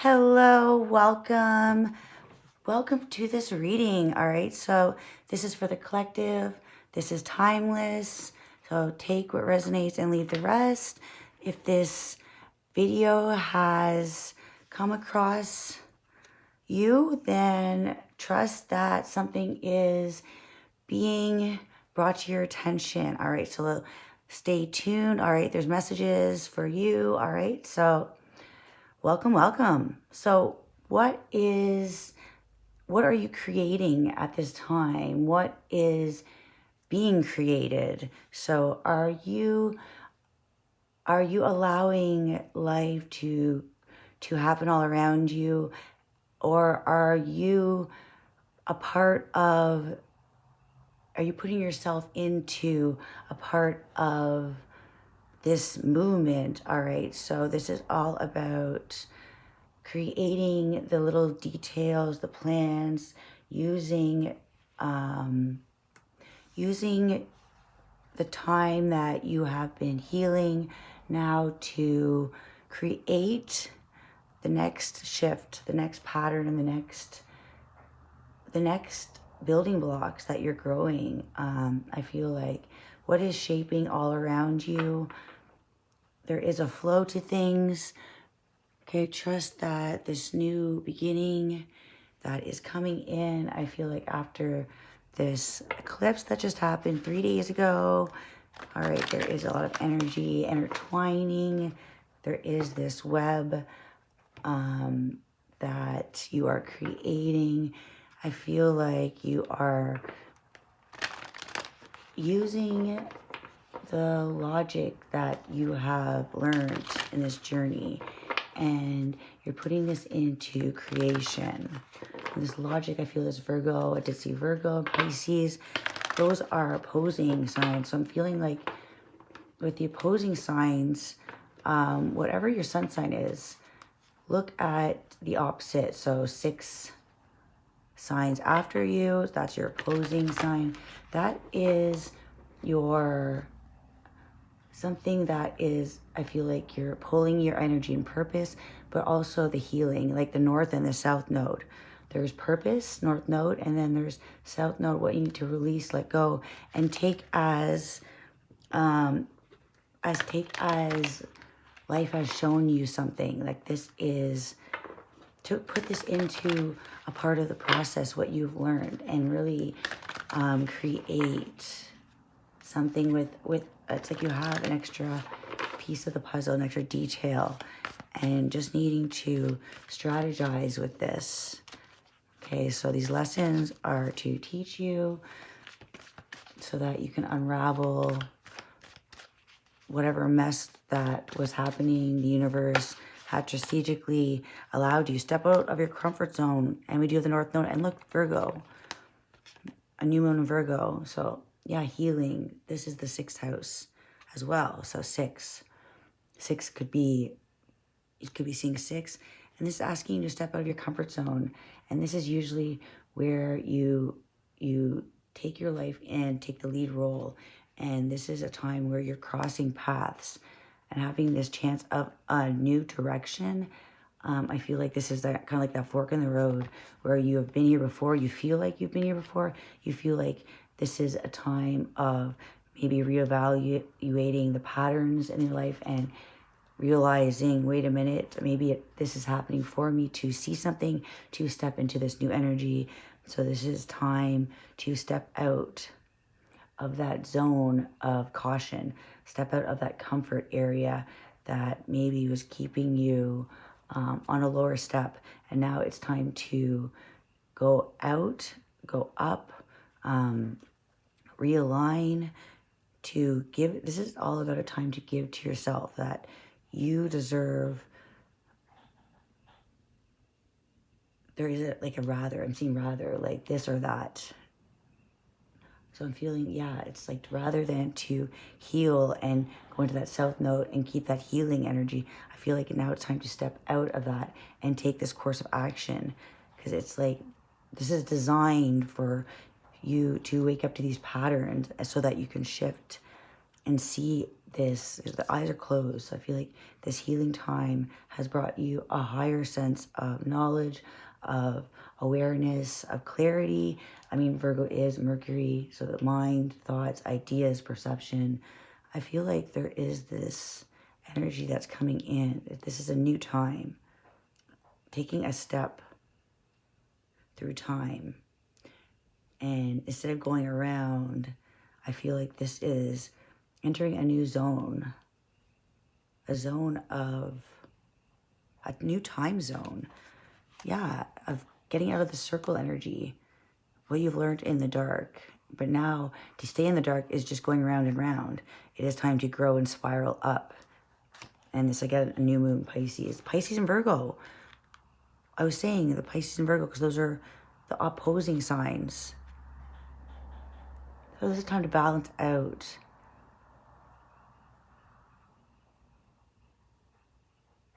Hello, welcome. Welcome to this reading. All right, so this is for the collective. This is timeless. So take what resonates and leave the rest. If this video has come across you, then trust that something is being brought to your attention. All right, so stay tuned. All right, there's messages for you. All right, so welcome. So what are you creating at this time? What is being created? So are you allowing life to happen all around you, or are you putting yourself into a part of this movement? All right, so this is all about creating the little details, the plans, using the time that you have been healing now to create the next shift, the next pattern, and the next building blocks that you're growing. I feel like what is shaping all around you, there is a flow to things. Okay, trust that this new beginning that is coming in, I feel like after this eclipse that just happened 3 days ago, all right, there is a lot of energy intertwining. There is this web that you are creating. I feel like you are using the logic that you have learned in this journey, and you're putting this into creation. And this logic, I feel, is Virgo. I did see Virgo, Pisces. Those are opposing signs. So I'm feeling like with the opposing signs, whatever your sun sign is, look at the opposite. So 6 signs after you, that's your opposing sign. That is your something that is, I feel like you're pulling your energy and purpose, but also the healing, like the north and the south node. There's purpose, north node, and then there's south node, what you need to release, let go, and take as life has shown you something. Like this is to put this into a part of the process, what you've learned, and really create something with it's like you have an extra piece of the puzzle, an extra detail, and just needing to strategize with this. Okay, so these lessons are to teach you so that you can unravel whatever mess that was happening. The universe had strategically allowed you to step out of your comfort zone. And we do the north node, and look, Virgo, a new moon in Virgo. So yeah, healing. This is the 6th house as well. So 6 could be, you could be seeing 6, and this is asking you to step out of your comfort zone. And this is usually where you take your life and take the lead role. And this is a time where you're crossing paths and having this chance of a new direction. I feel like this is that kind of like that fork in the road where you have been here before. You feel like you've been here before. You feel like this is a time of maybe reevaluating the patterns in your life and realizing, wait a minute, maybe this is happening for me to see something, to step into this new energy. So this is time to step out of that zone of caution, step out of that comfort area that maybe was keeping you on a lower step. And now it's time to go out, go up, realign, to give. This is all about a time to give to yourself that you deserve. There is like a rather, I'm seeing rather like this or that. So I'm feeling, yeah, it's like rather than to heal and go into that south node and keep that healing energy, I feel like now it's time to step out of that and take this course of action. Because it's like, this is designed for you to wake up to these patterns so that you can shift and see the eyes are closed. So I feel like this healing time has brought you a higher sense of knowledge, of awareness, of clarity. I mean, Virgo is Mercury, so the mind, thoughts, ideas, perception. I feel like there is this energy that's coming in. This is a new time, taking a step through time. And instead of going around, I feel like this is entering a new zone, a new time zone. Yeah, of getting out of the circle energy, what you've learned in the dark. But now to stay in the dark is just going round and round. It is time to grow and spiral up. And it's like a new moon, Pisces. Pisces and Virgo. I was saying the Pisces and Virgo because those are the opposing signs. So this is time to balance out.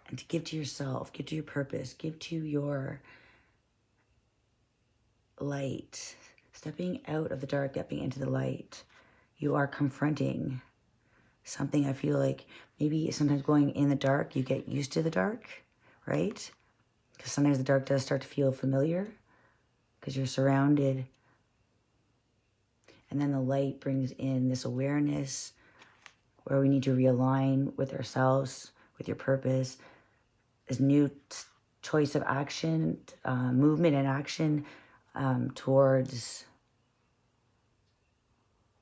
And to give to yourself, give to your purpose, give to your light. Stepping out of the dark, stepping into the light. You are confronting something. I feel like maybe sometimes going in the dark, you get used to the dark, right? Because sometimes the dark does start to feel familiar because you're surrounded. And then the light brings in this awareness where we need to realign with ourselves, with your purpose. This new choice of action, movement and action towards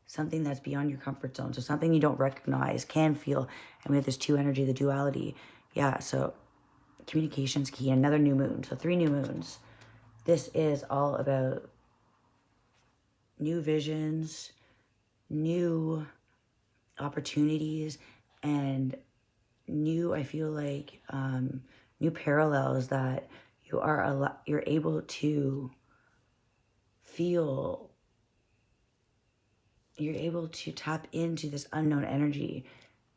something that's beyond your comfort zone. So something you don't recognize, can feel. And we have this two energy, the duality. Yeah, so communication's key. Another new moon. So 3 new moons. This is all about new visions, new opportunities, and new, I feel like, new parallels that you're able to feel. You're able to tap into this unknown energy.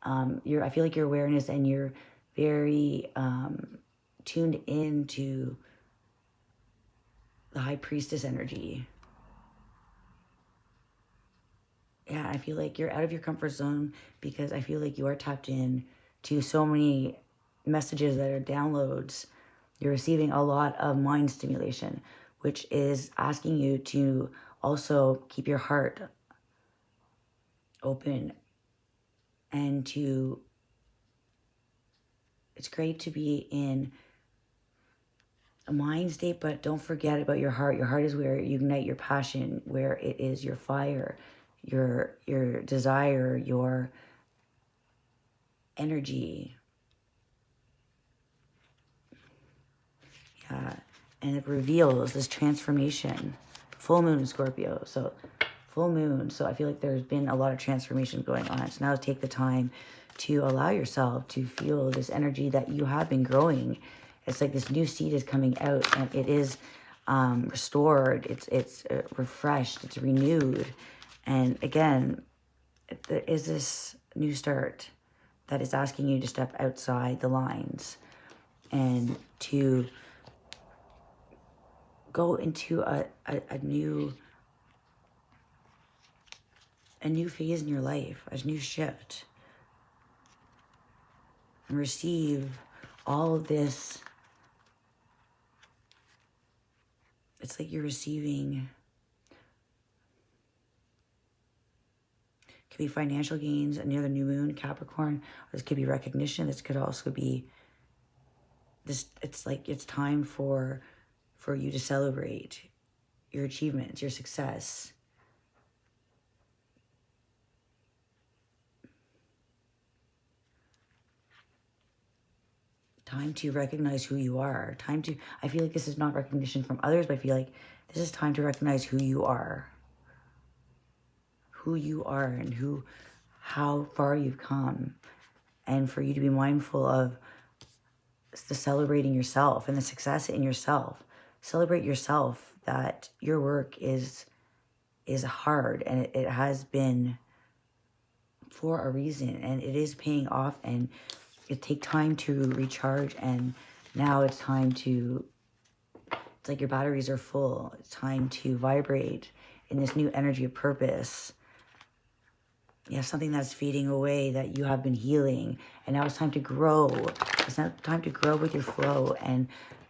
I feel like your awareness and you're very tuned into the high priestess energy. Yeah, I feel like you're out of your comfort zone because I feel like you are tapped in to so many messages that are downloads. You're receiving a lot of mind stimulation, which is asking you to also keep your heart open and it's great to be in a mind state, but don't forget about your heart. Your heart is where you ignite your passion, where it is your fire, your desire, your energy. Yeah, and it reveals this transformation. Full moon in Scorpio, so full moon. So I feel like there's been a lot of transformation going on. So now take the time to allow yourself to feel this energy that you have been growing. It's like this new seed is coming out and it is restored. It's refreshed. It's renewed. And again, there is this new start that is asking you to step outside the lines and to go into a new phase in your life, a new shift, and receive all of this. It's like you're receiving, could be financial gains near the new moon, Capricorn. This could be recognition. This could also be this. It's like it's time for you to celebrate your achievements, your success. Time to recognize who you are. I feel like this is not recognition from others, but I feel like this is time to recognize who you are. Who you are and how far you've come. And for you to be mindful of the celebrating yourself and the success in yourself. Celebrate yourself, that your work is hard and it has been for a reason and it is paying off, and it takes time to recharge, and now it's time to, it's like your batteries are full. It's time to vibrate in this new energy of purpose. You have something that's fading away that you have been healing. And now it's time to grow. It's now time to grow with your flow. And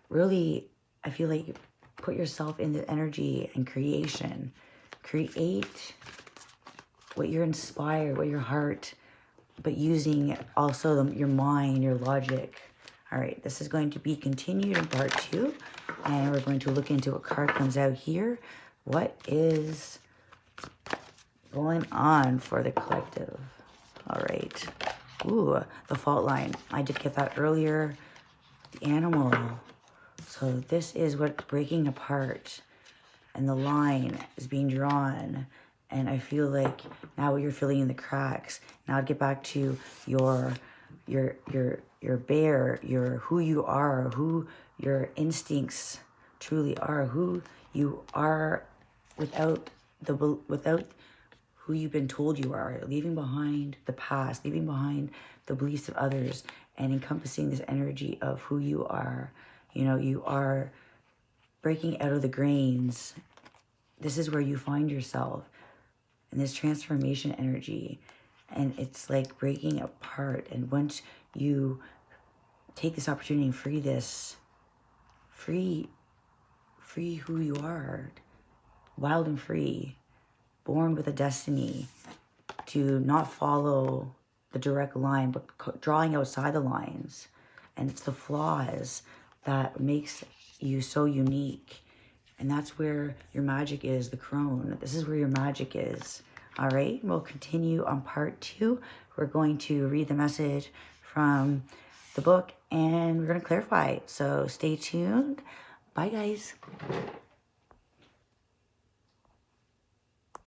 really, I feel like put yourself in the energy and creation. Create what you're inspired, what your heart, but using also your mind, your logic. All right, this is going to be continued in part 2. And we're going to look into what card comes out here. What is going on for the collective? All right. Ooh, the fault line. I did get that earlier. The animal. So this is what's breaking apart. And the line is being drawn. And I feel like now you're filling in the cracks. Now I'd get back to your bear, your who you are, who your instincts truly are, who you are without who you've been told you are, leaving behind the past, leaving behind the beliefs of others, and encompassing this energy of who you are. You know, you are breaking out of the grains. This is where you find yourself in this transformation energy. And it's like breaking apart. And once you take this opportunity and free this, free who you are, wild and free, born with a destiny to not follow the direct line, but drawing outside the lines. And it's the flaws that makes you so unique. And that's where your magic is, the crone. This is where your magic is. All right, we'll continue on part 2. We're going to read the message from the book and we're going to clarify. So stay tuned. Bye, guys.